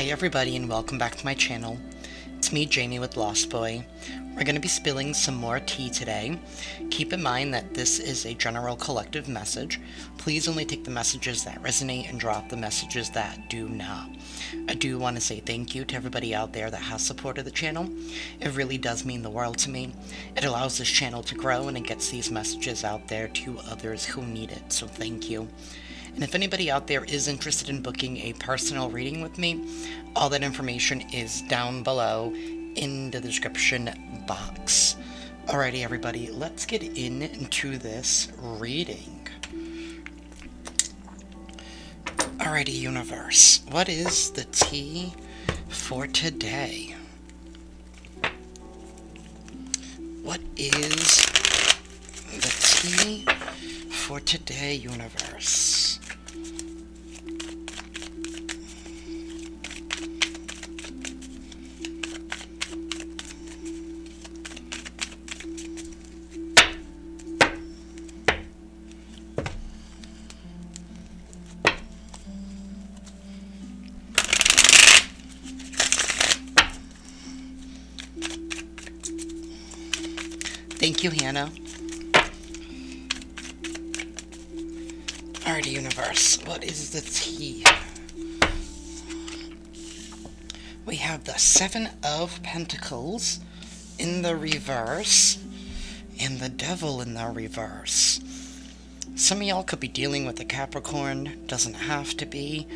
Hi everybody and welcome back to my channel. It's me, Jamie with Lost Boy. We're going to be spilling some more tea today. Keep in mind that this is a general collective message. Please only take the messages that resonate and drop the messages that do not. I do want to say thank you to everybody out there that has supported the channel. It really does mean the world to me. It allows this channel to grow and it gets these messages out there to others who need it, so thank you. And if anybody out there is interested in booking a personal reading with me, all that information is down below in the description box. Alrighty everybody, let's get into this reading. Alrighty universe, what is the tea for today? What is the tea for today, universe? Thank you, Hannah. Alrighty, universe, what is the tea? We have the Seven of Pentacles in the reverse and the Devil in the reverse. Some of y'all could be dealing with a Capricorn, doesn't have to be.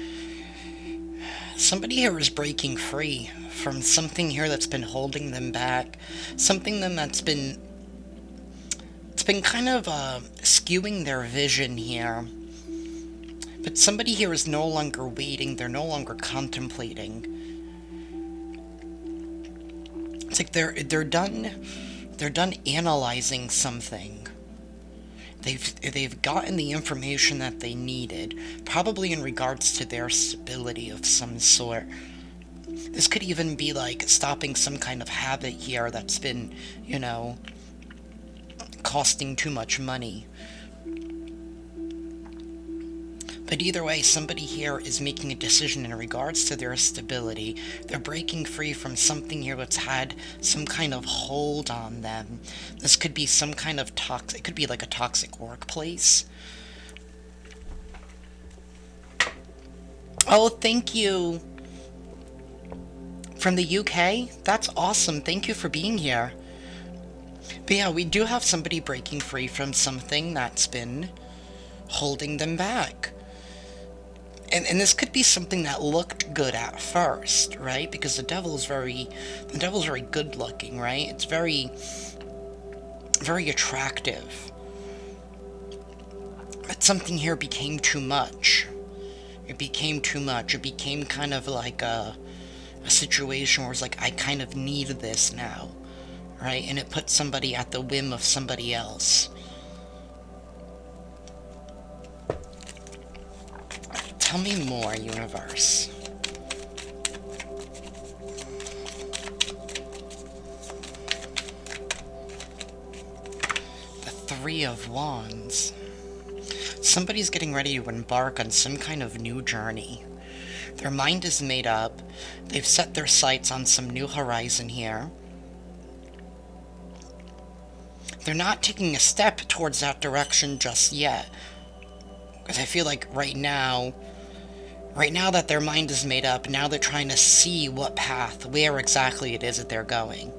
Somebody here is breaking free from something here that's been holding them back, something that's been kind of skewing their vision here. But somebody here is no longer waiting, they're no longer contemplating. It's like they're done analyzing something. They've gotten the information that they needed, probably in regards to their stability of some sort. This could even be like stopping some kind of habit here that's been, you know, costing too much money. But either way, somebody here is making a decision in regards to their stability. They're breaking free from something here that's had some kind of hold on them. This could be some kind of toxic, it could be like a toxic workplace. Oh, thank you. From the UK? That's awesome. Thank you for being here. But yeah, we do have somebody breaking free from something that's been holding them back. And this could be something that looked good at first, right? Because the devil's very good looking, right? It's very attractive. But something here became too much. It became too much. It became kind of like a situation where it's like, I kind of need this now. Right? And it puts somebody at the whim of somebody else. Tell me more, universe. The Three of Wands. Somebody's getting ready to embark on some kind of new journey. Their mind is made up. They've set their sights on some new horizon here. They're not taking a step towards that direction just yet. Because I feel like right now that their mind is made up, now they're trying to see what path, where exactly it is that they're going.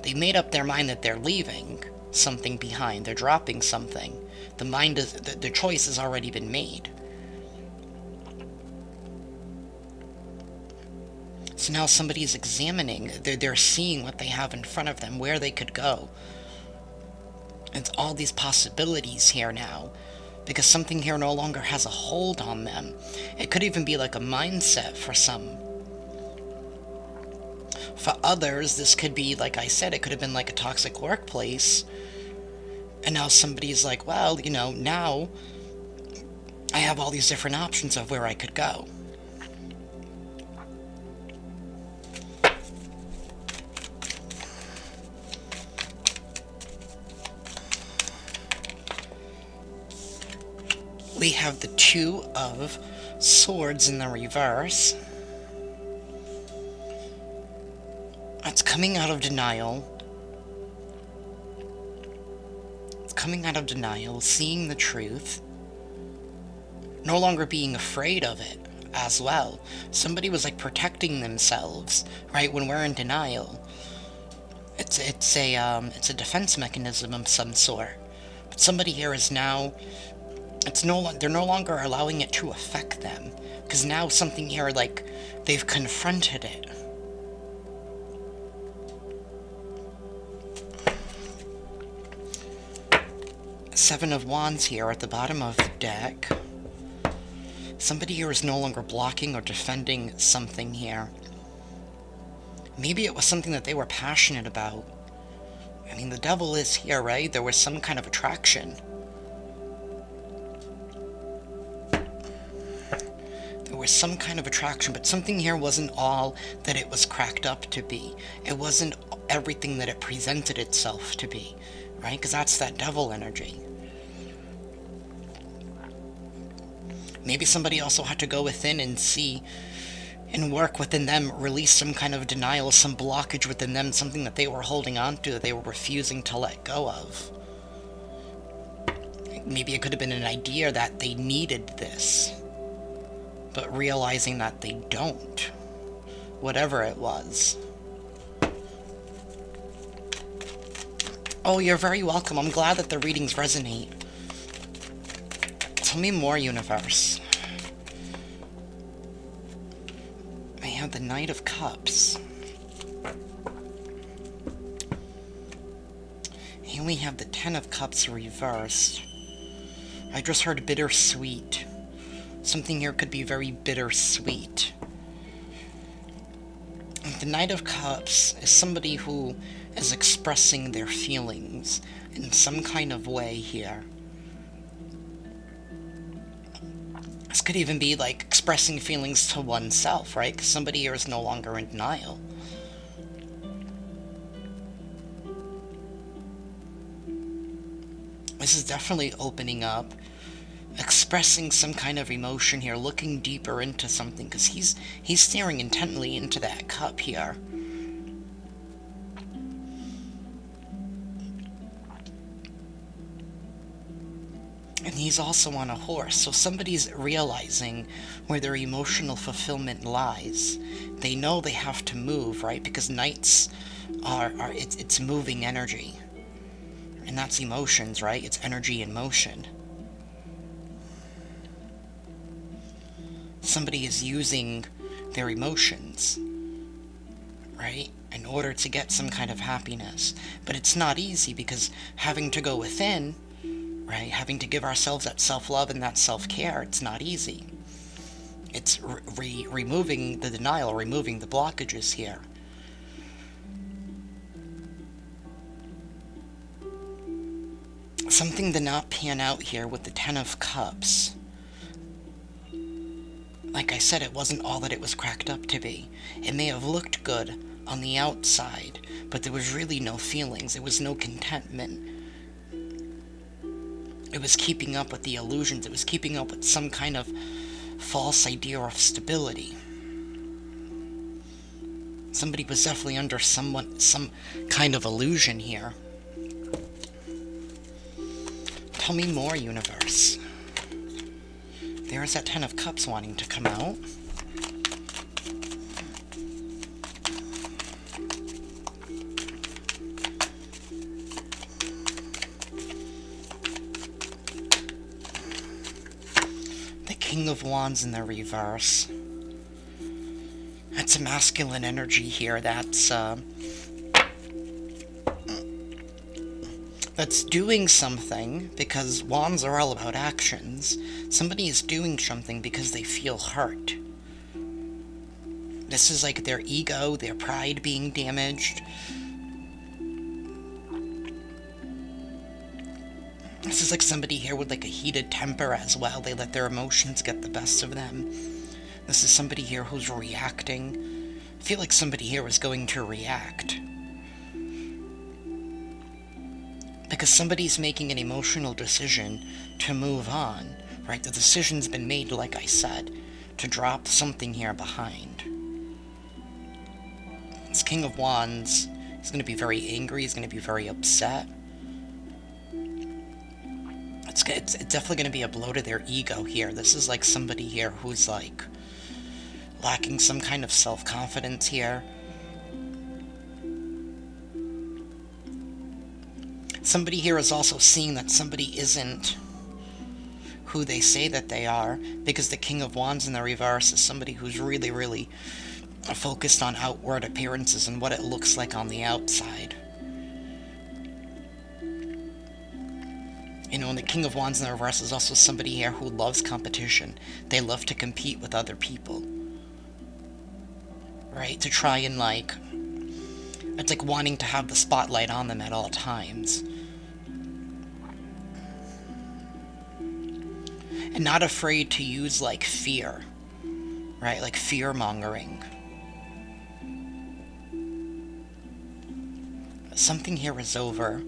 They made up their mind that they're leaving something behind. They're dropping something. The choice has already been made. So now somebody's examining. They're seeing what they have in front of them, where they could go. It's all these possibilities here now, because something here no longer has a hold on them. It could even be like a mindset for some. For others, this could be, like I said, it could have been like a toxic workplace. And now somebody's like, well, you know, now I have all these different options of where I could go. We have the Two of Swords in the reverse. It's coming out of denial. It's coming out of denial, seeing the truth, no longer being afraid of it as well. Somebody was like protecting themselves, right? When we're in denial, it's a defense mechanism of some sort. But somebody here is now, they're no longer allowing it to affect them, because now something here, like, they've confronted it. Seven of Wands here at the bottom of the deck. Somebody here is no longer blocking or defending something here. Maybe it was something that they were passionate about. I mean, the devil is here, right? There was some kind of attraction. There was some kind of attraction, but something here wasn't all that it was cracked up to be. It wasn't everything that it presented itself to be, right? Because that's that devil energy. Maybe somebody also had to go within and see and work within them, release some kind of denial, some blockage within them, something that they were holding on to, that they were refusing to let go of. Maybe it could have been an idea that they needed this, but realizing that they don't. Whatever it was. Oh, you're very welcome. I'm glad that the readings resonate. Tell me more, universe. I have the Knight of Cups. And we have the Ten of Cups reversed. I just heard bittersweet. Something here could be very bittersweet. The Knight of Cups is somebody who is expressing their feelings in some kind of way here. This could even be like expressing feelings to oneself, right? Because somebody here is no longer in denial. This is definitely opening up, expressing some kind of emotion here, looking deeper into something, because he's staring intently into that cup here. And he's also on a horse, so somebody's realizing where their emotional fulfillment lies. They know they have to move, right? Because knights it's moving energy. And that's emotions, right? It's energy in motion. Somebody is using their emotions, right, in order to get some kind of happiness. But it's not easy, because having to go within, right, having to give ourselves that self-love and that self-care, it's not easy. It's removing the denial, removing the blockages here. Something did not pan out here with the Ten of Cups. Like I said, it wasn't all that it was cracked up to be. It may have looked good on the outside, but there was really no feelings. There was no contentment. It was keeping up with the illusions. It was keeping up with some kind of false idea of stability. Somebody was definitely under some kind of illusion here. Tell me more, universe. There's that Ten of Cups wanting to come out. King of Wands in the reverse. That's a masculine energy here. That's doing something, because wands are all about actions. Somebody is doing something because they feel hurt. This is like their ego, their pride being damaged. This is like somebody here with like a heated temper as well. They let their emotions get the best of them. This is somebody here who's reacting. I feel like somebody here is going to react. Because somebody's making an emotional decision to move on, right? The decision's been made, like I said, to drop something here behind. This King of Wands, he's going to be very angry, he's going to be very upset. It's definitely going to be a blow to their ego here. This is like somebody here who's like lacking some kind of self-confidence here. Somebody here is also seeing that somebody isn't who they say that they are, because the King of Wands in the reverse is somebody who's really, really focused on outward appearances and what it looks like on the outside. You know, and the King of Wands in the reverse is also somebody here who loves competition. They love to compete with other people. Right? To try and, like, it's like wanting to have the spotlight on them at all times. And not afraid to use, like, fear. Right? Like, fear-mongering. Something here is over.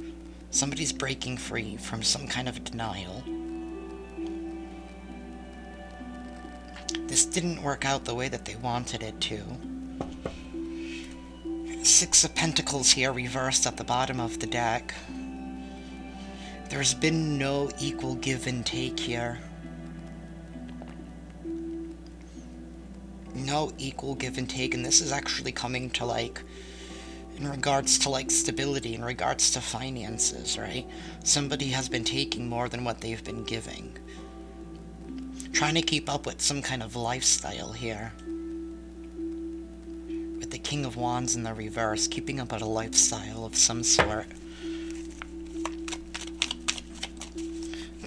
Somebody's breaking free from some kind of denial. This didn't work out the way that they wanted it to. Six of Pentacles here reversed at the bottom of the deck. There's been no equal give and take here. No equal give and take, and this is actually coming to, like, in regards to, like, stability, in regards to finances, right? Somebody has been taking more than what they've been giving. Trying to keep up with some kind of lifestyle here. With the King of Wands in the reverse, keeping up with a lifestyle of some sort.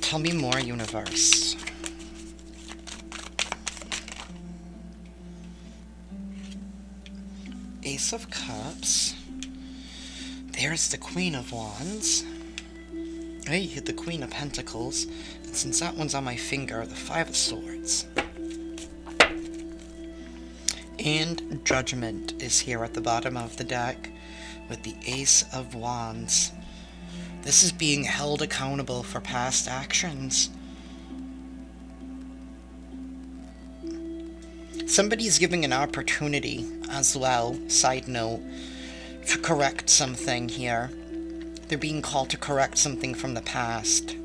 Tell me more, universe. Ace of Cups. There's the Queen of Wands. Hey, hit the Queen of Pentacles. And since that one's on my finger, the Five of Swords. And Judgment is here at the bottom of the deck with the Ace of Wands. This is being held accountable for past actions. Somebody's giving an opportunity as well, side note, to correct something here. They're being called to correct something from the past.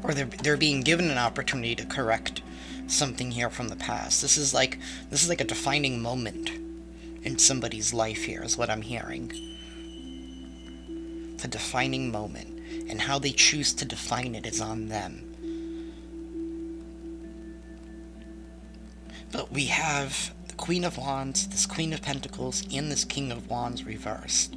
Or they're being given an opportunity to correct something here from the past. This is like a defining moment in somebody's life here, is what I'm hearing. It's a defining moment, and how they choose to define it is on them. But we have the Queen of Wands, this Queen of Pentacles, and this King of Wands reversed.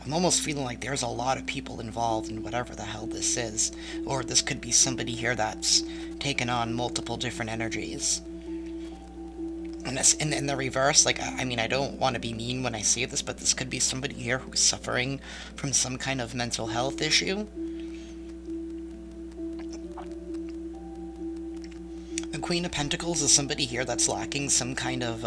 I'm almost feeling like there's a lot of people involved in whatever the hell this is. Or this could be somebody here that's taken on multiple different energies. And this, in the reverse, like, I mean, I don't want to be mean when I say this, but this could be somebody here who's suffering from some kind of mental health issue. The Queen of Pentacles is somebody here that's lacking some kind of,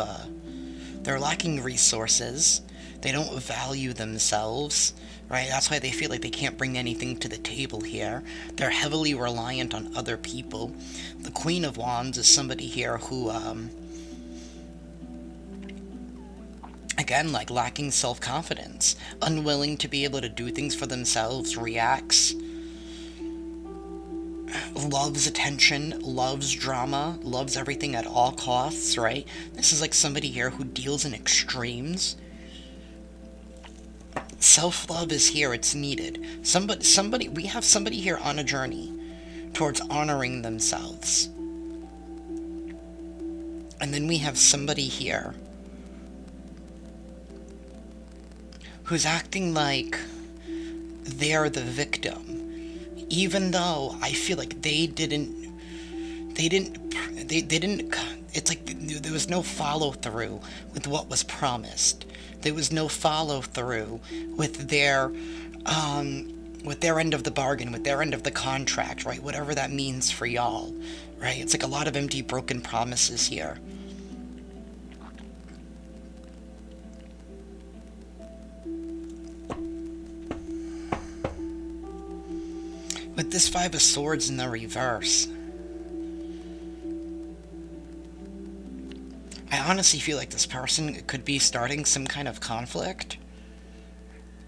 they're lacking resources. They don't value themselves, right? That's why they feel like they can't bring anything to the table here. They're heavily reliant on other people. The Queen of Wands is somebody here who, again, like, lacking self-confidence, unwilling to be able to do things for themselves, reacts, loves attention, loves drama, loves everything at all costs, right? This is like somebody here who deals in extremes. Self-love is here, it's needed. We have somebody here on a journey towards honoring themselves. And then we have somebody here who's acting like they're the victim. Even though I feel like it's like there was no follow-through with what was promised. There was no follow-through with their end of the bargain, with their end of the contract, right? Whatever that means for y'all, right? It's like a lot of empty, broken promises here. With this Five of Swords in the reverse, I honestly feel like this person could be starting some kind of conflict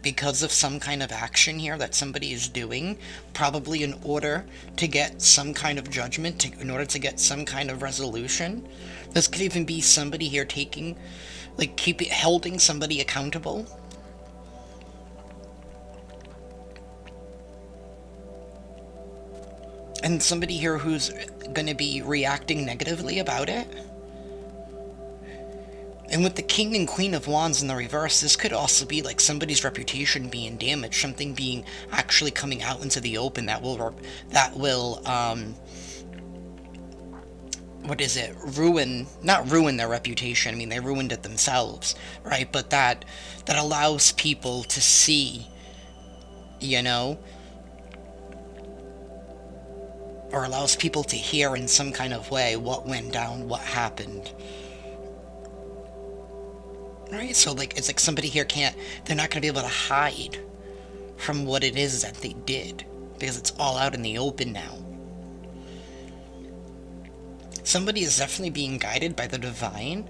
because of some kind of action here that somebody is doing, probably in order to get some kind of judgment, in order to get some kind of resolution. This could even be somebody here taking, like, holding somebody accountable. And somebody here who's going to be reacting negatively about it. And with the King and Queen of Wands in the reverse, this could also be like somebody's reputation being damaged, something being actually coming out into the open that will what is it, not ruin their reputation, I mean, they ruined it themselves, right? But that allows people to see, you know, or allows people to hear in some kind of way what went down, what happened. Right, so like it's like somebody here they're not going to be able to hide from what it is that they did, because it's all out in the open now. Somebody is definitely being guided by the divine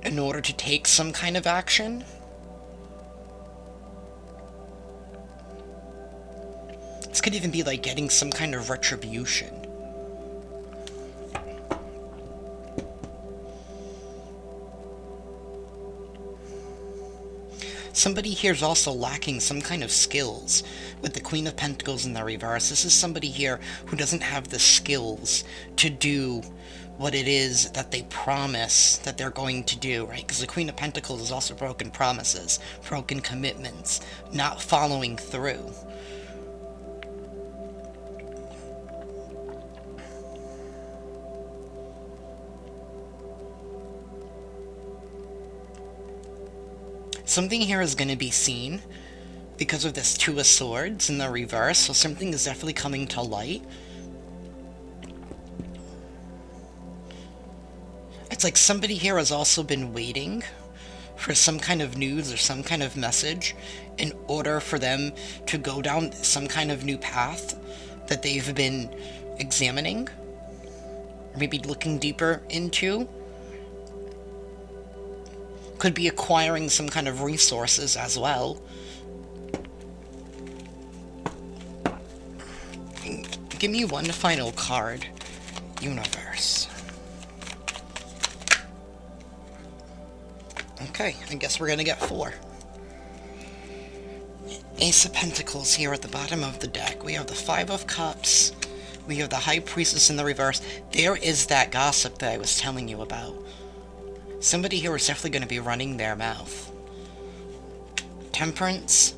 in order to take some kind of action. This could even be like getting some kind of retribution. Somebody here is also lacking some kind of skills. With the Queen of Pentacles in the reverse, this is somebody here who doesn't have the skills to do what it is that they promise that they're going to do, right? Because the Queen of Pentacles is also broken promises, broken commitments, not following through. Something here is going to be seen because of this Two of Swords in the reverse, so something is definitely coming to light. It's like somebody here has also been waiting for some kind of news or some kind of message in order for them to go down some kind of new path that they've been examining, or maybe looking deeper into. Could be acquiring some kind of resources as well. Give me one final card, Universe. Okay, I guess we're gonna get 4. Ace of Pentacles here at the bottom of the deck. We have the 5 of Cups. We have the High Priestess in the reverse. There is that gossip that I was telling you about. Somebody here is definitely going to be running their mouth. Temperance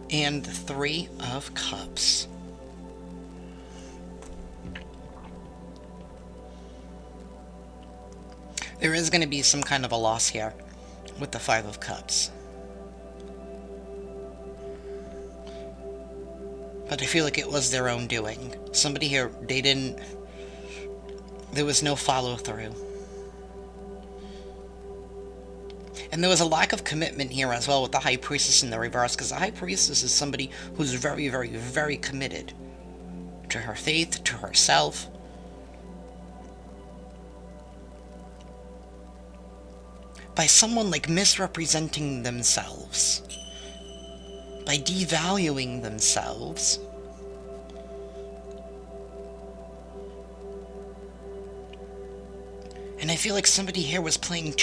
and the 3 of Cups. There is going to be some kind of a loss here with the 5 of Cups. But I feel like it was their own doing. Somebody here, there was no follow-through. And there was a lack of commitment here as well with the High Priestess in the reverse, because the High Priestess is somebody who's very, very, very committed to her faith, to herself. By someone like misrepresenting themselves, by devaluing themselves, and I feel like somebody here was playing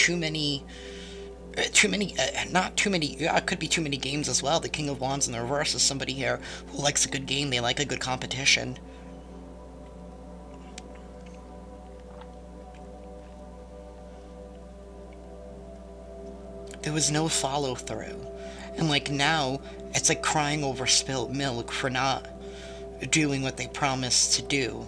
it could be too many games as well. The King of Wands in the reverse is somebody here who likes a good game, they like a good competition. There was no follow-through. And like now, it's like crying over spilt milk for not doing what they promised to do.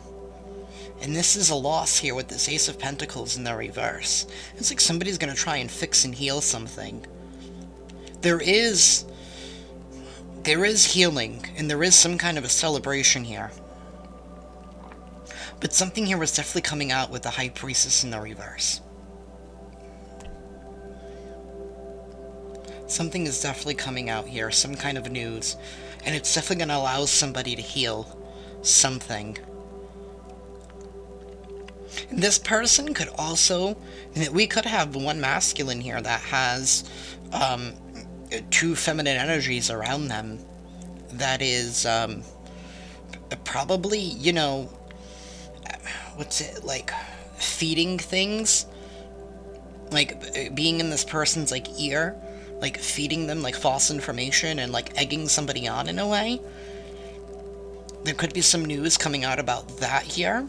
And this is a loss here with this Ace of Pentacles in the reverse. It's like somebody's going to try and fix and heal something. There is healing, and there is some kind of a celebration here. But something here was definitely coming out with the High Priestess in the reverse. Something is definitely coming out here, some kind of news. And it's definitely going to allow somebody to heal something. This person could also, we could have one masculine here that has two feminine energies around them. That is probably, what's it like, feeding things, like being in this person's like ear, like feeding them like false information and like egging somebody on in a way. There could be some news coming out about that here.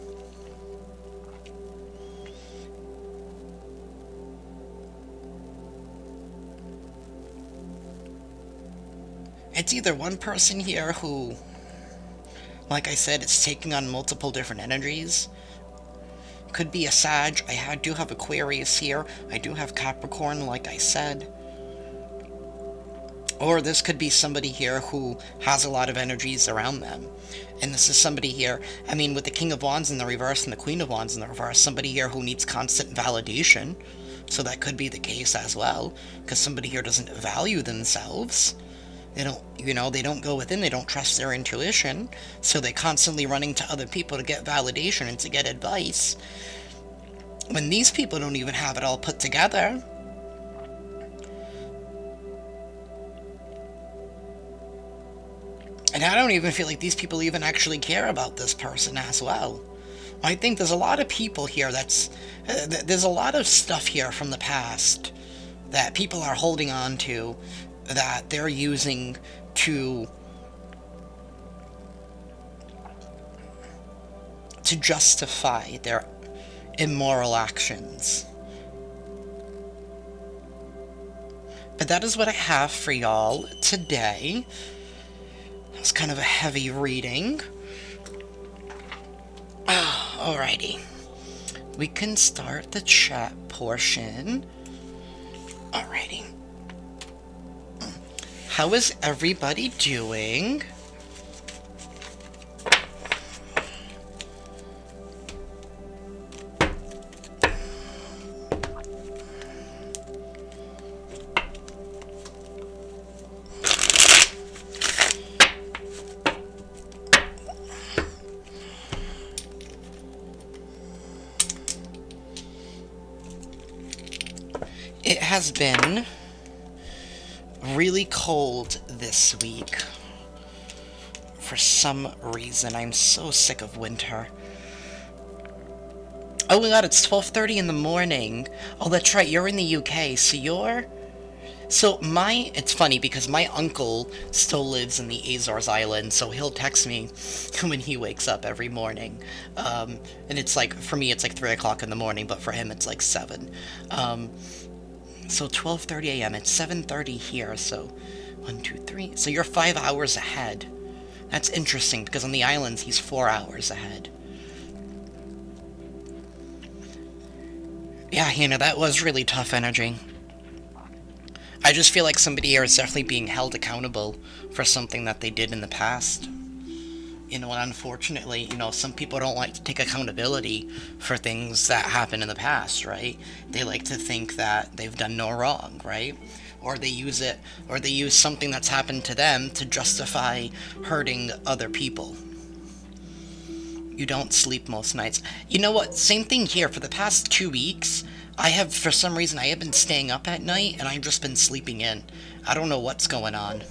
It's either one person here who, like I said, it's taking on multiple different energies. Could be a Sag. I do have Aquarius here. I do have Capricorn, like I said. Or this could be somebody here who has a lot of energies around them. And this is somebody here, I mean, with the King of Wands in the reverse and the Queen of Wands in the reverse, somebody here who needs constant validation. So that could be the case as well, because somebody here doesn't value themselves. They don't, they don't go within, they don't trust their intuition, so they're constantly running to other people to get validation and to get advice, when these people don't even have it all put together. And I don't even feel like these people even actually care about this person as well. I think there's a lot of people here there's a lot of stuff here from the past that people are holding on to, that they're using to justify their immoral actions. But that is what I have for y'all today. It was kind of a heavy reading. Alrighty. We can start the chat portion. Alrighty. How is everybody doing? It has been really cold this week. For some reason, I'm so sick of winter. Oh my god, it's 12:30 in the morning. Oh, that's right, you're in the UK, so you're... So it's funny because my uncle still lives in the Azores Islands, so he'll text me when he wakes up every morning. And it's like, for me, it's like 3 o'clock in the morning, but for him, it's like 7. So 12:30 a.m. It's 7:30 here, so 1, 2, 3. So you're 5 hours ahead. That's interesting, because on the islands, he's 4 hours ahead. Yeah, that was really tough energy. I just feel like somebody here is definitely being held accountable for something that they did in the past. And unfortunately, some people don't like to take accountability for things that happened in the past, right? They like to think that they've done no wrong, right? Or they use something that's happened to them to justify hurting other people. You don't sleep most nights. You know what? Same thing here. For the past 2 weeks, for some reason, I have been staying up at night, and I've just been sleeping in. I don't know what's going on.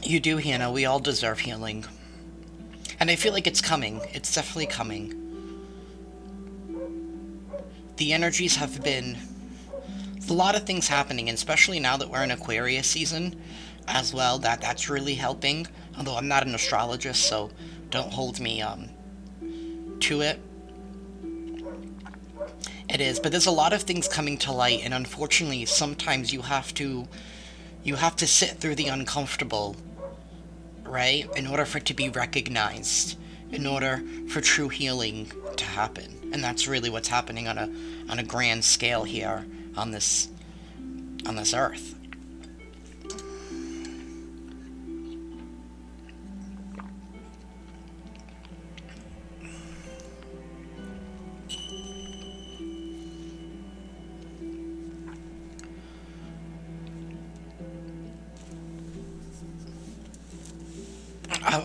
You do, Hannah. We all deserve healing. And I feel like it's coming. It's definitely coming. The energies have been... a lot of things happening, and especially now that we're in Aquarius season as well, that's really helping. Although I'm not an astrologist, so don't hold me to it. It is, but there's a lot of things coming to light, and unfortunately, sometimes you have to sit through the uncomfortable, right? In order for it to be recognized, in order for true healing to happen. And that's really what's happening on a grand scale here on this earth.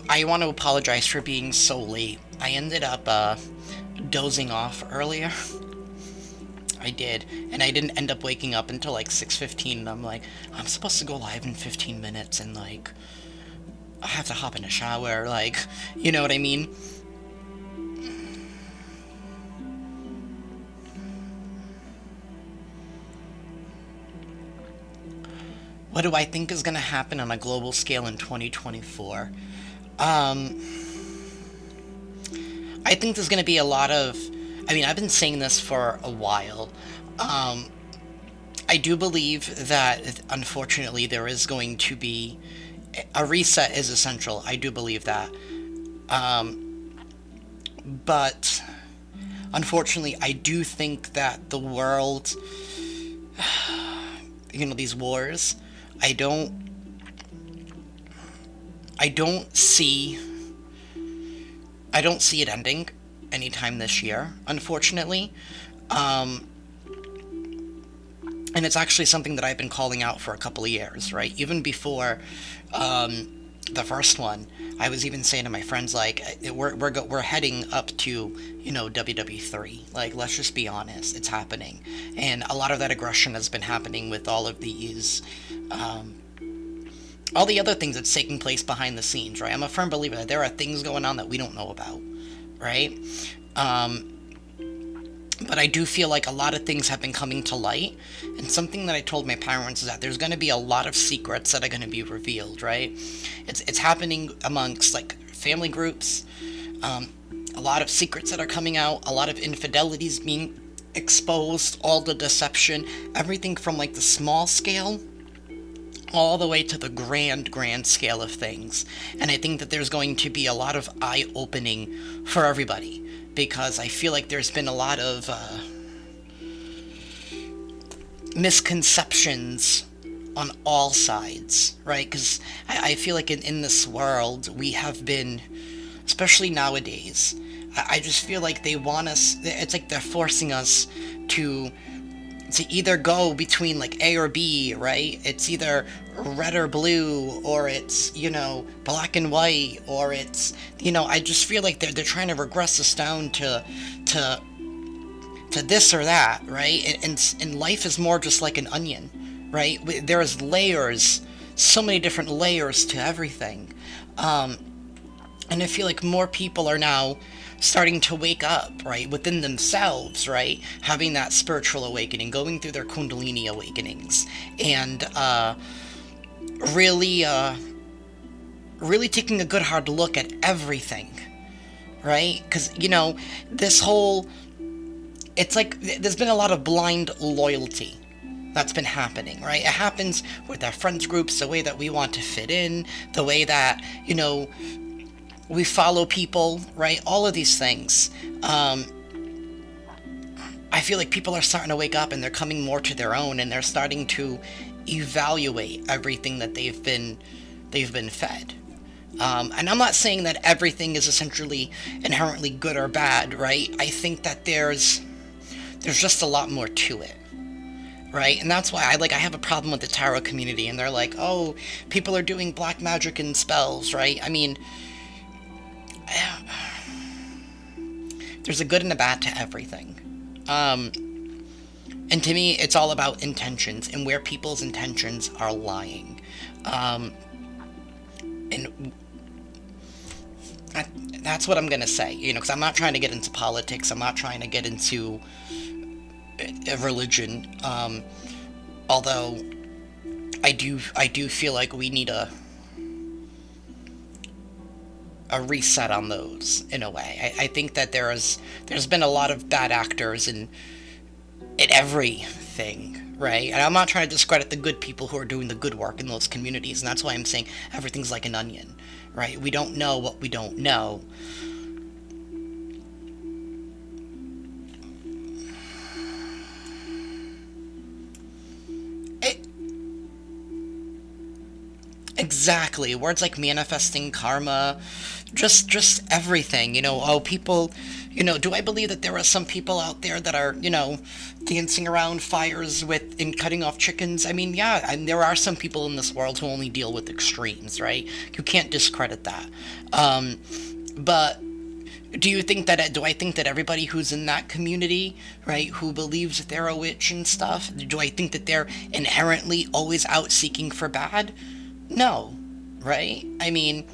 I want to apologize for being so late. I ended up dozing off earlier. I did, and I didn't end up waking up until like 6:15. And I'm like, I'm supposed to go live in 15 minutes, and like, I have to hop in a shower. Like, you know what I mean? What do I think is going to happen on a global scale in 2024? I think there's going to be a lot of. I mean, I've been saying this for a while. Um, I do believe that, unfortunately, there is going to be a reset is essential. I do believe that. But unfortunately, I do think that the world, these wars, I don't, I don't see, I don't see it ending anytime this year, unfortunately. Um, and it's actually something that I've been calling out for a couple of years, right? Even before the first one, I was even saying to my friends, like, we're heading up to, WW3. Like, let's just be honest, it's happening. And a lot of that aggression has been happening with all of these, all the other things that's taking place behind the scenes, right? I'm a firm believer that there are things going on that we don't know about, right? But I do feel like a lot of things have been coming to light, and something that I told my parents is that there's going to be a lot of secrets that are going to be revealed, right? It's happening amongst, like, family groups, a lot of secrets that are coming out, a lot of infidelities being exposed, all the deception, everything from, like, the small scale all the way to the grand scale of things. And I think that there's going to be a lot of eye-opening for everybody, because I feel like there's been a lot of misconceptions on all sides, right? Because I feel like in this world, we have been, especially nowadays, I just feel like they want us, it's like they're forcing us to either go between, like, A or B, right? It's either red or blue, or it's, black and white, or it's, I just feel like they're trying to regress us down to this or that, right? And life is more just like an onion, right? There's layers, so many different layers to everything. And I feel like more people are now starting to wake up, right, within themselves, right, having that spiritual awakening, going through their kundalini awakenings, and really taking a good hard look at everything, right? Because, this whole, it's like there's been a lot of blind loyalty that's been happening, right? It happens with our friends groups, the way that we want to fit in, the way that, we follow people, right? All of these things. I feel like people are starting to wake up, and they're coming more to their own, and they're starting to evaluate everything that they've been fed. And I'm not saying that everything is essentially inherently good or bad, right? I think that there's just a lot more to it, right? And that's why I have a problem with the tarot community, and they're like, oh, people are doing black magic and spells, right? I mean, there's a good and a bad to everything. And to me, it's all about intentions and where people's intentions are lying. And that's what I'm going to say, because I'm not trying to get into politics. I'm not trying to get into a religion. Although I do feel like we need a reset on those, in a way. I think that there's been a lot of bad actors in everything, right? And I'm not trying to discredit the good people who are doing the good work in those communities, and that's why I'm saying everything's like an onion, right? We don't know what we don't know. Exactly. Words like manifesting, karma, just everything, people, do I believe that there are some people out there that are, dancing around fires with in cutting off chickens, I mean, yeah, and there are some people in this world who only deal with extremes, right? You can't discredit that. But do I think that everybody who's in that community, right, who believes that they're a witch and stuff, do I think that they're inherently always out seeking for bad? No, right? I mean,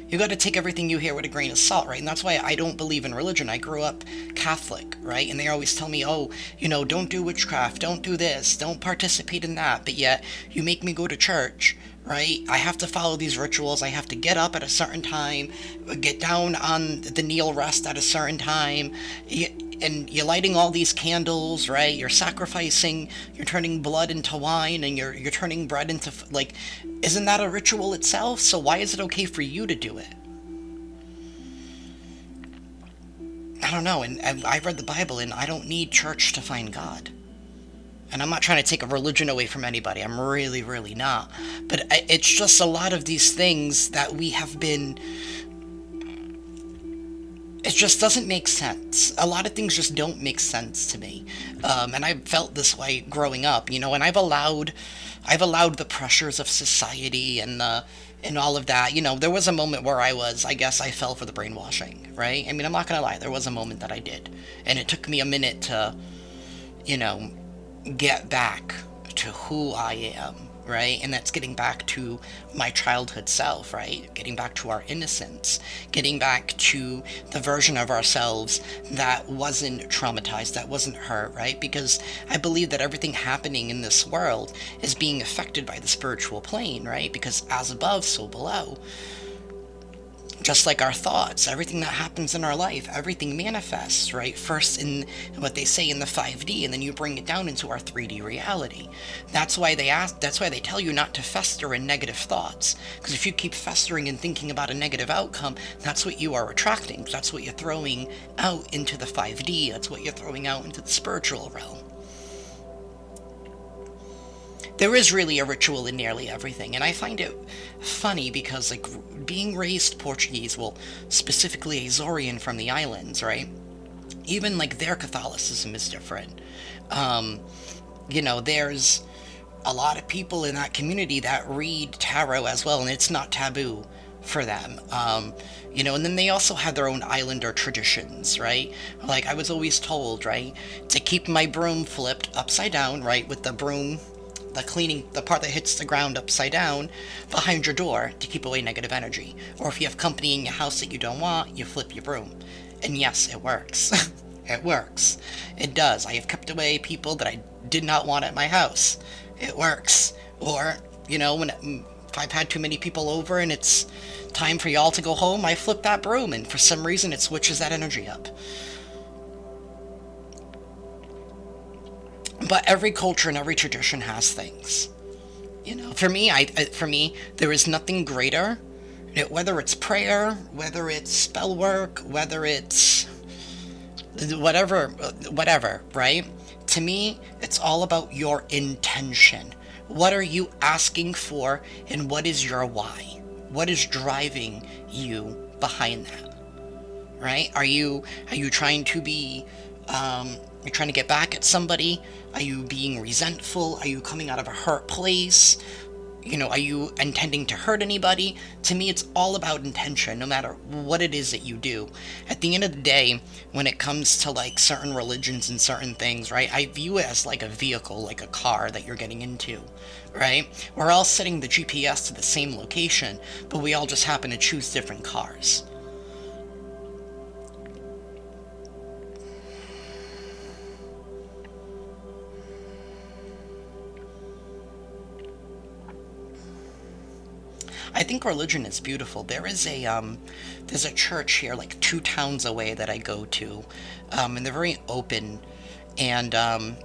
you got to take everything you hear with a grain of salt, right? And that's why I don't believe in religion. I grew up Catholic, right? And they always tell me, oh, don't do witchcraft, don't do this, don't participate in that. But yet, you make me go to church, right? I have to follow these rituals. I have to get up at a certain time, get down on the kneel rest at a certain time. And you're lighting all these candles, right? You're sacrificing, you're turning blood into wine, and you're turning bread into, like, isn't that a ritual itself? So why is it okay for you to do it? I don't know, and I've read the Bible, and I don't need church to find God. And I'm not trying to take a religion away from anybody. I'm really, really not. But it's just a lot of these things that we have been... It just doesn't make sense. A lot of things just don't make sense to me. And I felt this way growing up, and I've allowed the pressures of society and all of that. There was a moment where I guess I fell for the brainwashing, right? I mean, I'm not gonna lie, there was a moment that I did. And it took me a minute to, get back to who I am, right? And that's getting back to my childhood self, right? Getting back to our innocence, getting back to the version of ourselves that wasn't traumatized, that wasn't hurt, right? Because I believe that everything happening in this world is being affected by the spiritual plane, right? Because as above, so below. Just like our thoughts, everything that happens in our life, everything manifests, right? First in what they say in the 5D, and then you bring it down into our 3D reality. That's why they tell you not to fester in negative thoughts. Because if you keep festering and thinking about a negative outcome, that's what you are attracting. That's what you're throwing out into the 5D. That's what you're throwing out into the spiritual realm. There is really a ritual in nearly everything, and I find it funny because, like, being raised Portuguese, well, specifically Azorian from the islands, right? Even, like, their Catholicism is different. There's a lot of people in that community that read tarot as well, and it's not taboo for them. And then they also have their own islander traditions, right? Like, I was always told, right, to keep my broom flipped upside down, right, with the broom, the part that hits the ground upside down behind your door to keep away negative energy. Or if you have company in your house that you don't want, you flip your broom. And yes, it works. It works. It does. I have kept away people that I did not want at my house. It works. Or, if I've had too many people over and it's time for y'all to go home, I flip that broom, and for some reason it switches that energy up. But every culture and every tradition has things. For me, there is nothing greater. Whether it's prayer, whether it's spell work, whether it's whatever, right? To me, it's all about your intention. What are you asking for, and what is your why? What is driving you behind that? Right? Are you trying to be you're trying to get back at somebody? Are you being resentful? Are you coming out of a hurt place? Are you intending to hurt anybody? To me, it's all about intention, no matter what it is that you do. At the end of the day, when it comes to, like, certain religions and certain things, right, I view it as like a vehicle, like a car that you're getting into, right? We're all setting the GPS to the same location, but we all just happen to choose different cars. I think religion is beautiful. There's a church here, like 2 towns away, that I go to, and they're very open, and I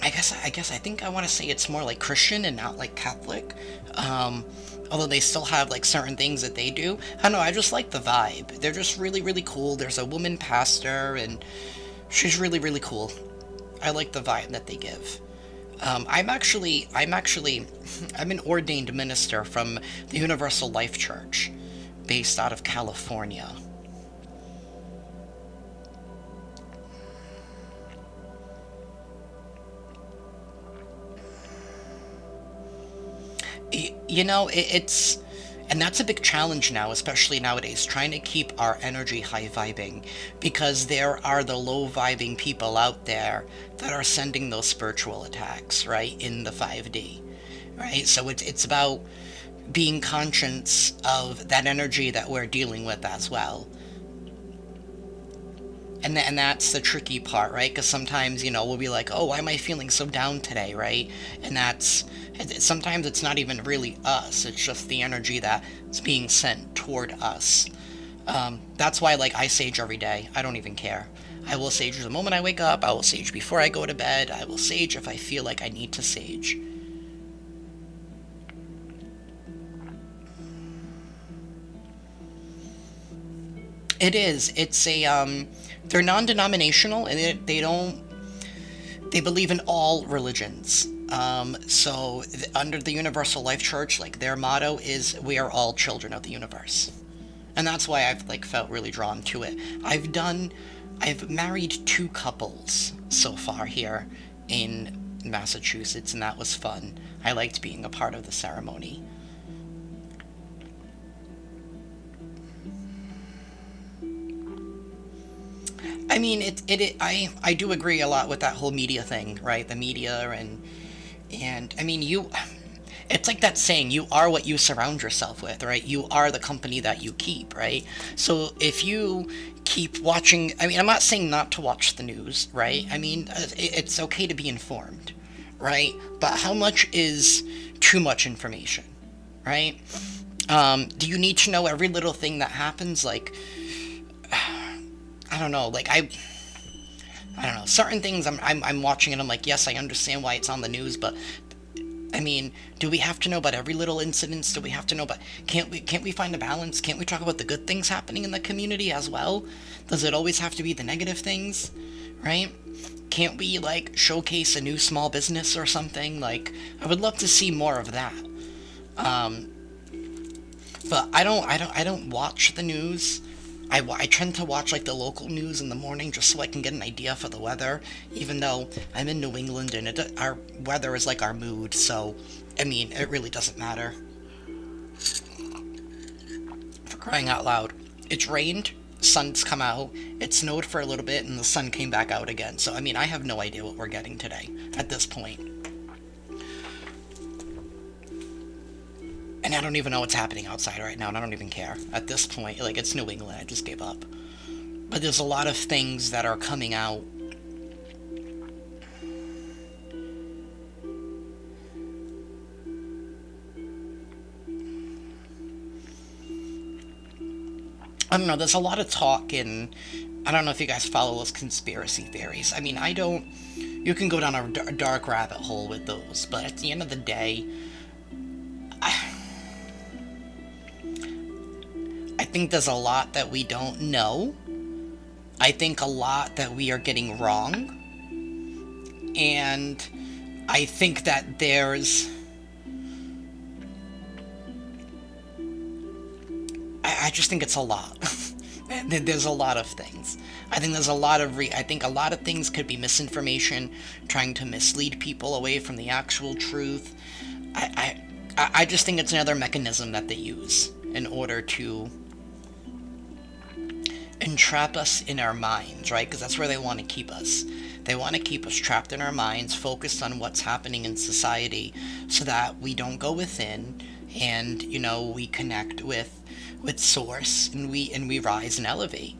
think I want to say it's more like Christian and not like Catholic, although they still have, like, certain things that they do. I don't know, I just like the vibe. They're just really, really cool. There's a woman pastor, and she's really, really cool. I like the vibe that they give. I'm an ordained minister from the Universal Life Church, based out of California. You know, it's, and that's a big challenge now, especially nowadays, trying to keep our energy high vibing, because there are the low vibing people out there that are sending those spiritual attacks, right, in the 5D, right? So it's about being conscious of that energy that we're dealing with as well. And that's the tricky part, right? Because sometimes, we'll be like, oh, why am I feeling so down today, right? And sometimes it's not even really us. It's just the energy that's being sent toward us. That's why, like, I sage every day. I don't even care. I will sage the moment I wake up. I will sage before I go to bed. I will sage if I feel like I need to sage. It is. It's they're non-denominational, and they believe in all religions. So under the Universal Life Church, like, their motto is, "We are all children of the universe," and that's why I've, like, felt really drawn to it. I've married two couples so far here in Massachusetts, and that was fun. I liked being a part of the ceremony. I mean, I do agree a lot with that whole media thing, right? The media, and I mean, it's like that saying, you are what you surround yourself with, right? You are the company that you keep, right? So if you keep watching, I mean, I'm not saying not to watch the news, right? I mean, it's okay to be informed, right? But how much is too much information, right? Do you need to know every little thing that happens? Like, I don't know, like, I don't know, certain things I'm watching and I'm like, yes, I understand why it's on the news, but I mean, do we have to know about every little incident? Do we have to know about, can't we find a balance? Can't we talk about the good things happening in the community as well? Does it always have to be the negative things, right? Can't we, like, showcase a new small business or something? Like, I would love to see more of that. Um, but I don't watch the news. I tend to watch, like, the local news in the morning just so I can get an idea for the weather, even though I'm in New England and our weather is like our mood, so, I mean, it really doesn't matter. For crying out loud. It's rained, sun's come out, it snowed for a little bit, and the sun came back out again, so, I mean, I have no idea what we're getting today at this point. And I don't even know what's happening outside right now, and I don't even care. At this point, like, it's New England, I just gave up. But there's a lot of things that are coming out. I don't know, there's a lot of talk, and I don't know if you guys follow those conspiracy theories. I mean, I don't. You can go down a dark rabbit hole with those, but at the end of the day, I think there's a lot that we don't know. I think a lot that we are getting wrong. And I think that I just think it's a lot. There's a lot of things. I think there's a lot of I think a lot of things could be misinformation, trying to mislead people away from the actual truth. I just think it's another mechanism that they use in order to entrap us in our minds, right? Because that's where they want to keep us. They want to keep us trapped in our minds, focused on what's happening in society, so that we don't go within, and, we connect with source, and we rise and elevate.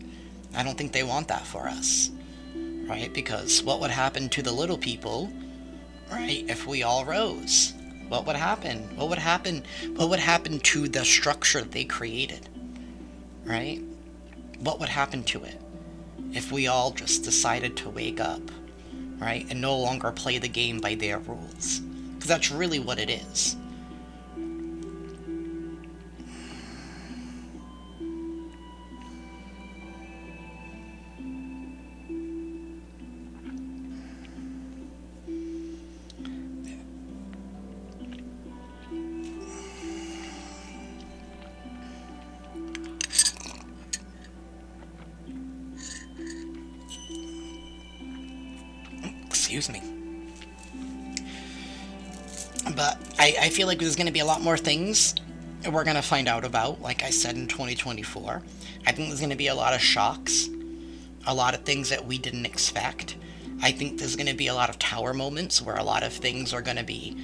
I don't think they want that for us, right? Because what would happen to the little people, right, if we all rose? What would happen? What would happen? What would happen to the structure that they created, right? What would happen to it if we all just decided to wake up, right, and no longer play the game by their rules? Because that's really what it is. Excuse me. But I feel like there's going to be a lot more things we're going to find out about, like I said, in 2024. I think there's going to be a lot of shocks, a lot of things that we didn't expect. I think there's going to be a lot of tower moments where a lot of things are going to be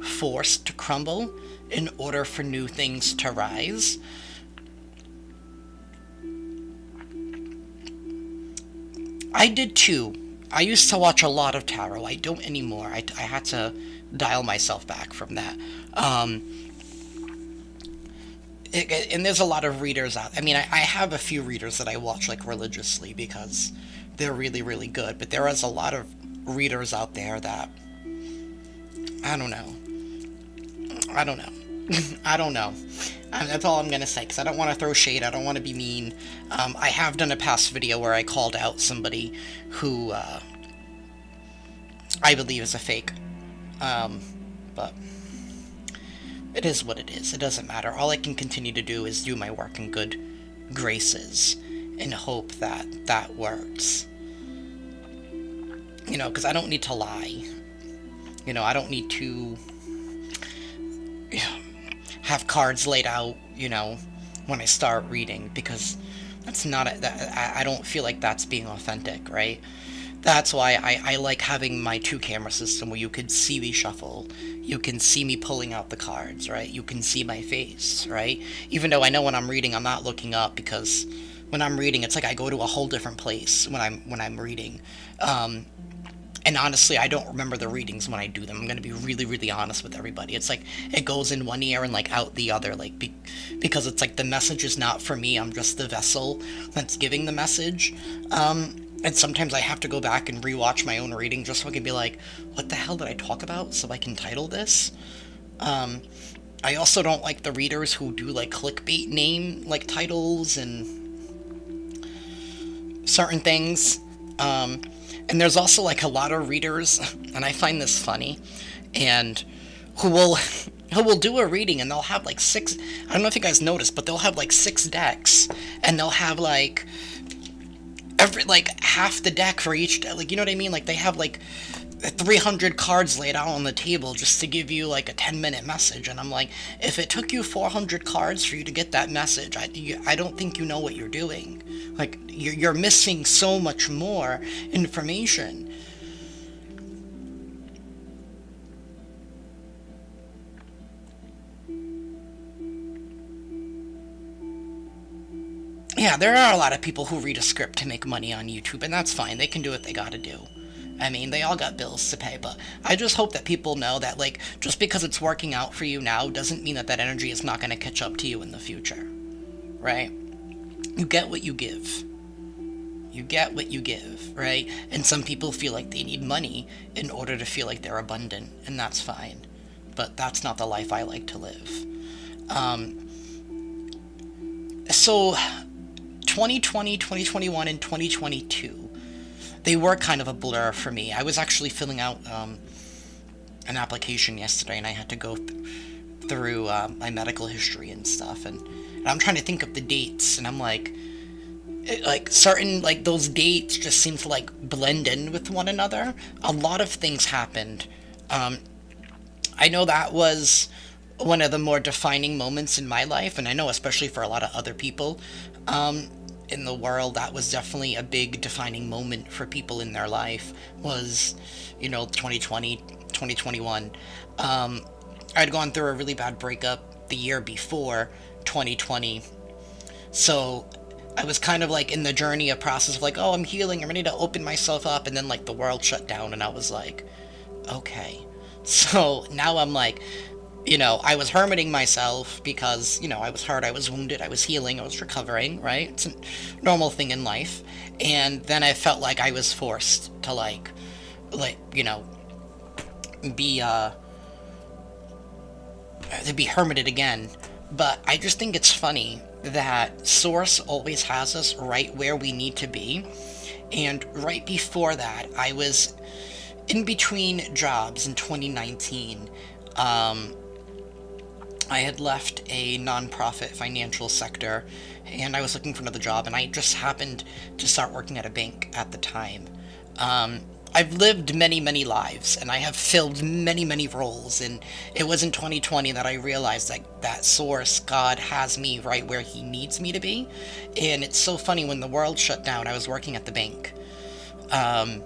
forced to crumble in order for new things to rise. I did too. I used to watch a lot of tarot. I don't anymore. I had to dial myself back from that. Um, and there's a lot of readers out. I mean, I have a few readers that I watch like religiously because they're really, really good. But there is a lot of readers out there that I don't know. I don't know. I don't know. That's all I'm gonna say because I don't want to throw shade. I don't want to be mean. I have done a past video where I called out somebody who I believe is a fake. But it is what it is. It doesn't matter. All I can continue to do is do my work in good graces and hope that that works. You know, because I don't need to lie. You know, I don't need to have cards laid out, you know, when I start reading, because that's not I don't feel like that's being authentic, right? That's why I like having my two camera system where you can see me shuffle, you can see me pulling out the cards, right? You can see my face, right? Even though I know when I'm reading I'm not looking up, because when I'm reading it's like I go to a whole different place when I'm reading. And honestly, I don't remember the readings when I do them. I'm going to be really, really honest with everybody. It's like it goes in one ear and like out the other, like because it's like the message is not for me. I'm just the vessel that's giving the message. And sometimes I have to go back and rewatch my own reading just so I can be like, what the hell did I talk about? So I can title this. I also don't like the readers who do like clickbait name like titles and certain things. And there's also like a lot of readers, and I find this funny, and who will do a reading and they'll have like six, I don't know if you guys noticed, but they'll have like 6 decks, and they'll have like every like half the deck for each deck, like, you know what I mean? Like they have like 300 cards laid out on the table just to give you like a 10-minute message, and I'm like, if it took you 400 cards for you to get that message, I don't think you know what you're doing. Like you're missing so much more information. Yeah, there are a lot of people who read a script to make money on YouTube, and that's fine. They can do what they gotta do. I mean, they all got bills to pay, but I just hope that people know that, like, just because it's working out for you now doesn't mean that that energy is not going to catch up to you in the future, right? You get what you give. You get what you give, right? And some people feel like they need money in order to feel like they're abundant, and that's fine. But that's not the life I like to live. So 2020, 2021, and 2022, they were kind of a blur for me. I was actually filling out an application yesterday, and I had to go through my medical history and stuff, and I'm trying to think of the dates, and I'm like, certain, like, those dates just seem to, like, blend in with one another. A lot of things happened. I know that was one of the more defining moments in my life, and I know especially for a lot of other people, in the world, that was definitely a big defining moment for people in their life, was, 2020, 2021. I'd gone through a really bad breakup the year before 2020, so I was kind of like in the journey, a process of like, oh, I'm healing, I'm ready to open myself up, and then like the world shut down, and I was like, okay. So now I'm like, I was hermiting myself because, I was hurt, I was wounded, I was healing, I was recovering, right? It's a normal thing in life. And then I felt like I was forced to be, to be hermited again. But I just think it's funny that Source always has us right where we need to be. And right before that, I was in between jobs in 2019. I had left a nonprofit financial sector, and I was looking for another job, and I just happened to start working at a bank at the time. I've lived many, many lives, and I have filled many, many roles. And it was in 2020 that I realized like that source, God, has me right where He needs me to be. And it's so funny, when the world shut down, I was working at the bank, and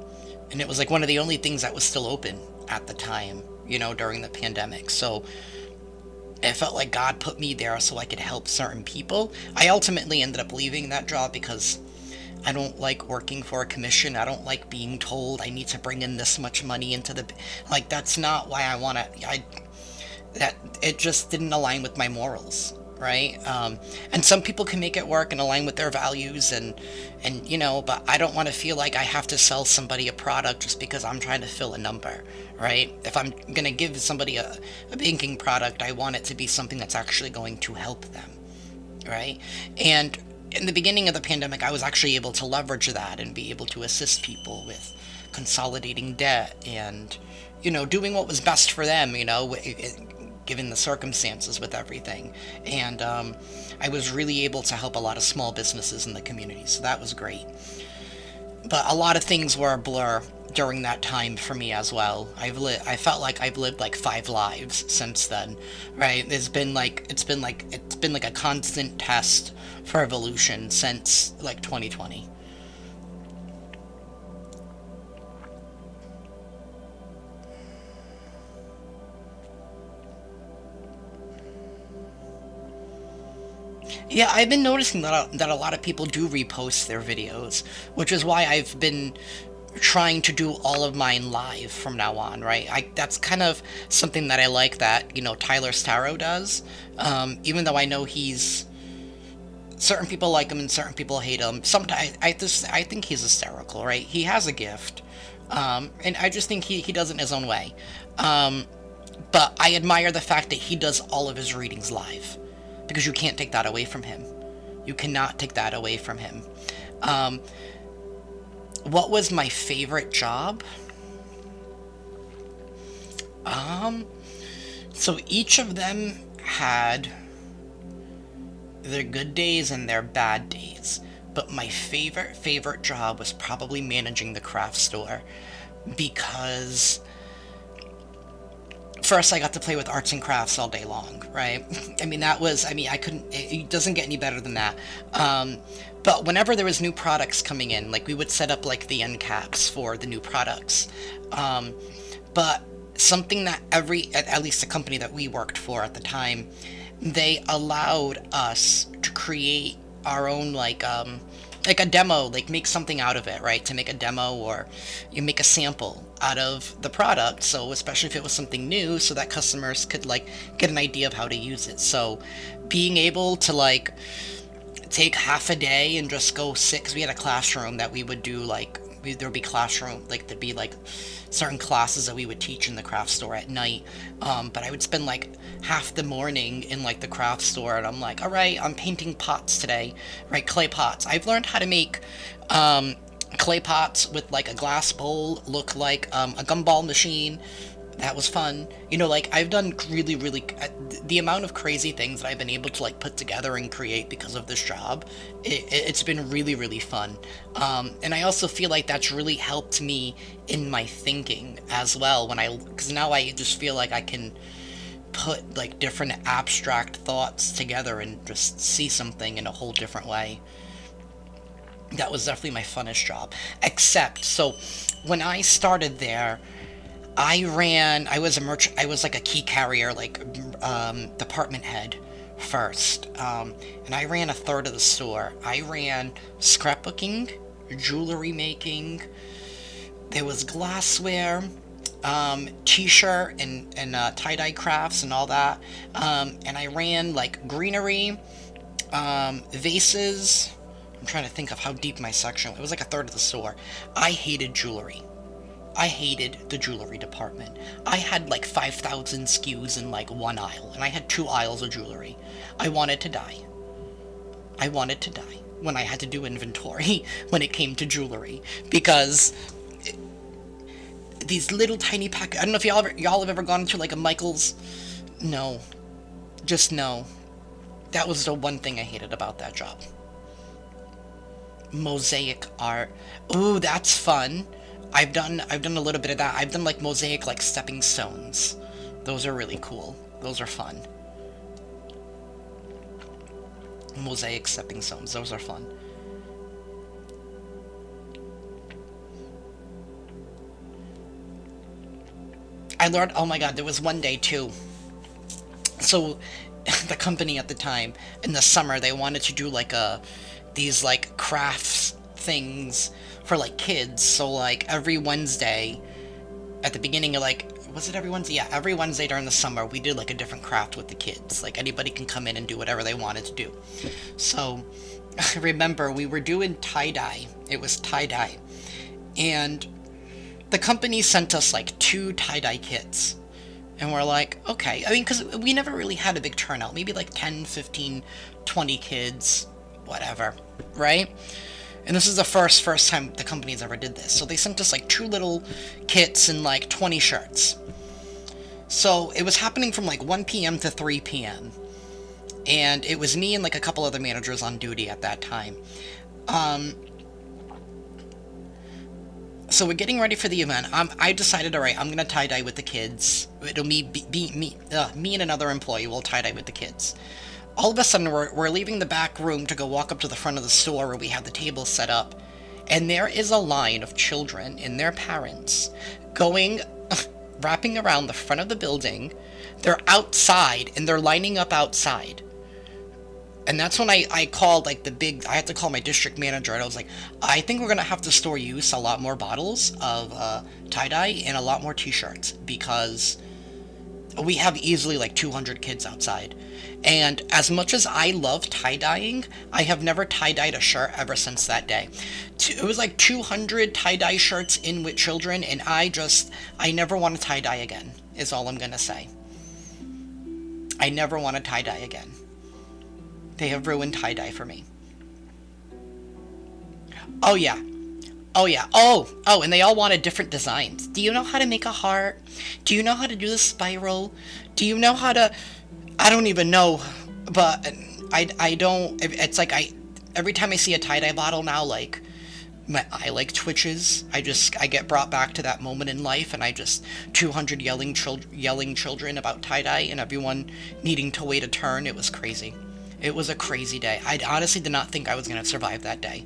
it was like one of the only things that was still open at the time, during the pandemic. So it felt like God put me there so I could help certain people. I ultimately ended up leaving that job because I don't like working for a commission. I don't like being told I need to bring in this much money into the, like, that's not why I want to. That it just didn't align with my morals, right? And some people can make it work and align with their values, and but I don't want to feel like I have to sell somebody a product just because I'm trying to fill a number, right? If I'm gonna give somebody a banking product, I want it to be something that's actually going to help them, right? And in the beginning of the pandemic, I was actually able to leverage that and be able to assist people with consolidating debt and, doing what was best for them, given the circumstances with everything. And I was really able to help a lot of small businesses in the community, so that was great. But a lot of things were a blur during that time for me as well. I felt like I've lived like 5 lives since then, right? It's been like a constant test for evolution since like 2020. Yeah, I've been noticing that a lot of people do repost their videos, which is why I've been trying to do all of mine live from now on, right? That's kind of something that I like that, Tyler Starrow does. Even though I know he's certain people like him and certain people hate him. Sometimes I think he's hysterical, right? He has a gift. And I just think he does it in his own way. Um, but I admire the fact that he does all of his readings live, because you can't take that away from him. You cannot take that away from him. Um, what was my favorite job? Um, so each of them had their good days and their bad days. But my favorite job was probably managing the craft store, because first I got to play with arts and crafts all day long, right? I couldn't, it doesn't get any better than that. But whenever there was new products coming in, like we would set up like the end caps for the new products. Um, but something that at least the company that we worked for at the time, they allowed us to create our own like a demo, like make something out of it, right? To make a demo, or you make a sample out of the product. So especially if it was something new, so that customers could like get an idea of how to use it. So being able to like take half a day and just go sit, because we had a classroom that we would do like there would be classroom, like there'd be like certain classes that we would teach in the craft store at night. But I would spend like half the morning in like the craft store, and I'm like, all right, I'm painting pots today, right? Clay pots. I've learned how to make clay pots with like a glass bowl look like a gumball machine. That was fun. Like I've done really, really, the amount of crazy things that I've been able to like put together and create because of this job. It's been really, really fun. And I also feel like that's really helped me in my thinking as well, because now I just feel like I can put like different abstract thoughts together and just see something in a whole different way. That was definitely my funnest job. Except, so when I started there, I was like a key carrier, like department head first. And I ran a third of the store. I ran scrapbooking, jewelry making, there was glassware, t-shirt and tie-dye crafts and all that. And I ran like greenery, vases. I'm trying to think of how deep my section. It was like a third of the store. I hated jewelry. I hated the jewelry department. I had like 5,000 SKUs in like one aisle, and I had 2 aisles of jewelry. I wanted to die. I wanted to die when I had to do inventory when it came to jewelry, because these little tiny pack. I don't know if y'all have ever gone to like a Michael's. No, just no. That was the one thing I hated about that job. Mosaic art. Ooh, that's fun. I've done a little bit of that. I've done like mosaic like stepping stones. Those are really cool. Those are fun. Mosaic stepping stones. Those are fun. I learned, oh my god, there was one day too. So, the company at the time, in the summer, they wanted to do like these like crafts things for like kids. So like every Wednesday, at the beginning of like, was it every Wednesday? Yeah, every Wednesday during the summer, we did like a different craft with the kids. Like anybody can come in and do whatever they wanted to do. So, I remember we were doing tie-dye. It was tie-dye. And the company sent us like 2 tie-dye kits. And we're like, okay. I mean, because we never really had a big turnout. Maybe like 10, 15, 20 kids, whatever, right? And this is the first time the company's ever did this. So they sent us like 2 little kits and like 20 shirts. So it was happening from like 1 p.m. to 3 p.m. And it was me and like a couple other managers on duty at that time. So we're getting ready for the event. I decided, all right, I'm gonna tie-dye with the kids. It'll be me and another employee will tie-dye with the kids. All of a sudden, we're leaving the back room to go walk up to the front of the store where we have the table set up, and there is a line of children and their parents going, wrapping around the front of the building. They're outside, and they're lining up outside. And that's when I called, like, I had to call my district manager, and I was like, I think we're going to have to store use a lot more bottles of tie-dye and a lot more t-shirts, because we have easily, like, 200 kids outside. And as much as I love tie-dyeing, I have never tie-dyed a shirt ever since that day. It was like 200 tie-dye shirts in with children, and I never want to tie-dye again, is all I'm going to say. I never want to tie-dye again. They have ruined tie-dye for me. Oh, yeah. Oh, yeah. And they all wanted different designs. Do you know how to make a heart? Do you know how to do the spiral? Do you know how to... I don't even know, but I don't... It's like every time I see a tie-dye bottle now, like, my eye, like, twitches. I get brought back to that moment in life, and 200 yelling children about tie-dye, and everyone needing to wait a turn. It was crazy. It was a crazy day. I honestly did not think I was going to survive that day.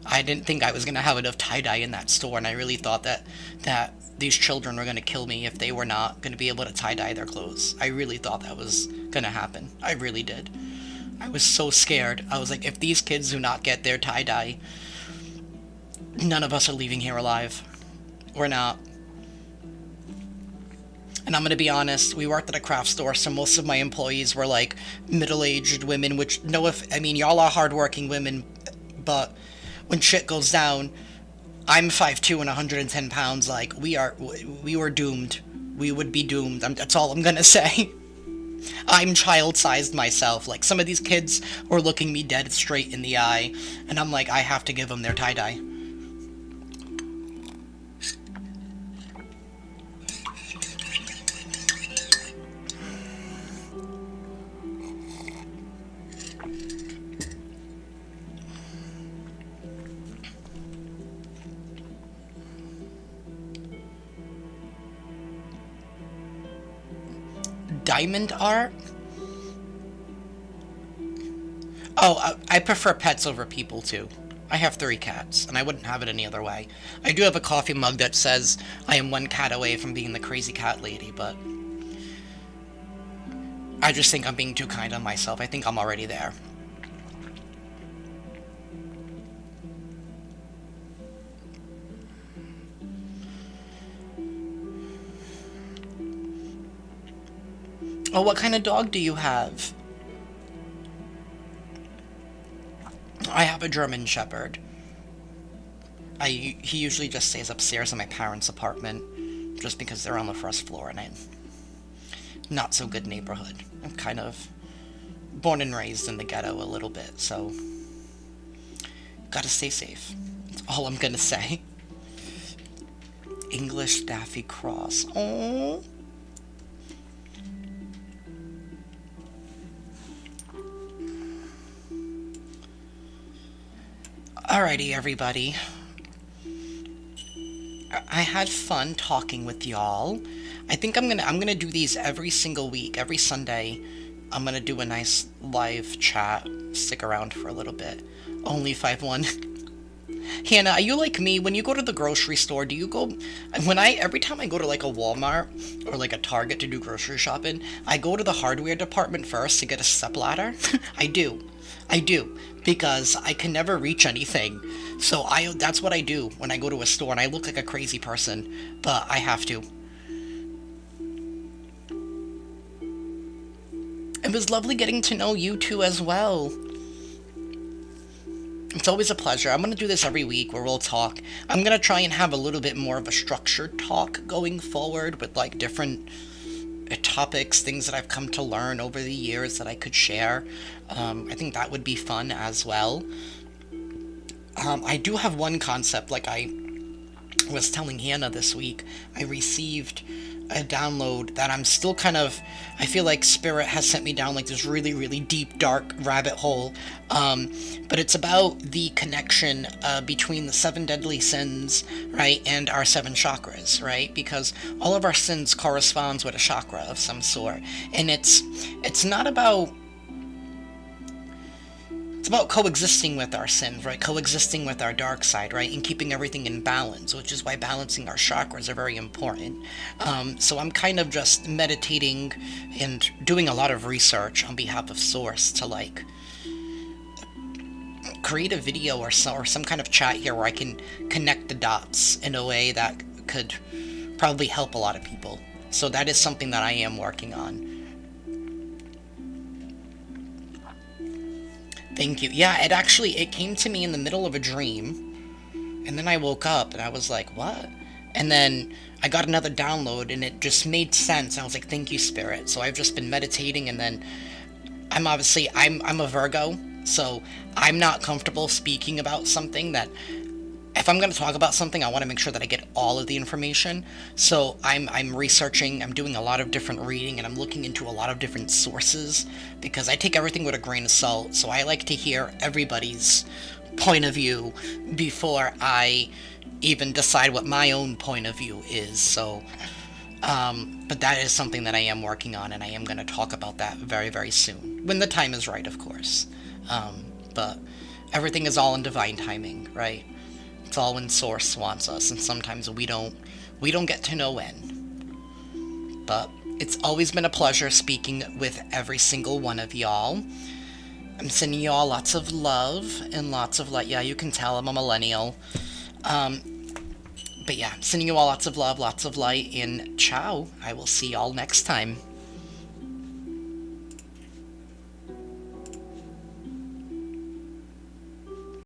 I didn't think I was going to have enough tie-dye in that store, and I really thought that these children were going to kill me if they were not going to be able to tie-dye their clothes. I really thought that was going to happen. I really did. I was so scared. I was like, if these kids do not get their tie-dye, none of us are leaving here alive. We're not. And I'm going to be honest, we worked at a craft store, so most of my employees were, like, middle-aged women, which, I mean, y'all are hardworking women, but when shit goes down, I'm 5'2" and 110 pounds, like, we were doomed. We would be doomed. That's all I'm going to say. I'm child-sized myself. Like, some of these kids were looking me dead straight in the eye, and I'm like, I have to give them their tie-dye. Diamond art? Oh, I prefer pets over people, too. I have 3 cats, and I wouldn't have it any other way. I do have a coffee mug that says I am 1 cat away from being the crazy cat lady, but I just think I'm being too kind on myself. I think I'm already there. Oh, what kind of dog do you have? I have a German Shepherd. He usually just stays upstairs in my parents' apartment, just because they're on the first floor, and not so good neighborhood. I'm kind of born and raised in the ghetto a little bit, so gotta stay safe. That's all I'm gonna say. English Staffy Cross. Oh. Alrighty, everybody. I had fun talking with y'all. I think I'm gonna do these every single week, every Sunday. I'm gonna do a nice live chat. Stick around for a little bit. Only 5-1. Hannah, are you like me? When you go to the grocery store, do you go... Every time I go to like a Walmart or like a Target to do grocery shopping, I go to the hardware department first to get a stepladder. I do. I do. Because I can never reach anything. So that's what I do when I go to a store, and I look like a crazy person. But I have to. It was lovely getting to know you two as well. It's always a pleasure. I'm going to do this every week where we'll talk. I'm going to try and have a little bit more of a structured talk going forward with like different topics, things that I've come to learn over the years that I could share. I think that would be fun as well. I do have one concept, like I was telling Hannah this week, I received a download that I'm still kind of, I feel like Spirit has sent me down like this really, really deep, dark rabbit hole. But it's about the connection between the 7 deadly sins, right, and our 7 chakras, right? Because all of our sins corresponds with a chakra of some sort. And it's not about... It's about coexisting with our sins, right? Coexisting with our dark side, right? And keeping everything in balance, which is why balancing our chakras are very important. So I'm kind of just meditating and doing a lot of research on behalf of Source to like create a video or some kind of chat here where I can connect the dots in a way that could probably help a lot of people. So that is something that I am working on. Thank you. Yeah, it came to me in the middle of a dream, and then I woke up and I was like, what? And then I got another download and it just made sense. I was like, thank you, Spirit. So I've just been meditating, and then I'm a Virgo, so I'm not comfortable speaking about something that... If I'm going to talk about something, I want to make sure that I get all of the information. So I'm researching, I'm doing a lot of different reading, and I'm looking into a lot of different sources, because I take everything with a grain of salt. So I like to hear everybody's point of view before I even decide what my own point of view is. So, but that is something that I am working on, and I am going to talk about that very, very soon. When the time is right, of course. But everything is all in divine timing, right? It's all when Source wants us, and sometimes we don't get to know when. But it's always been a pleasure speaking with every single one of y'all. I'm sending y'all lots of love and lots of light. Yeah, you can tell I'm a millennial. But yeah, sending you all lots of love, lots of light, and ciao. I will see y'all next time.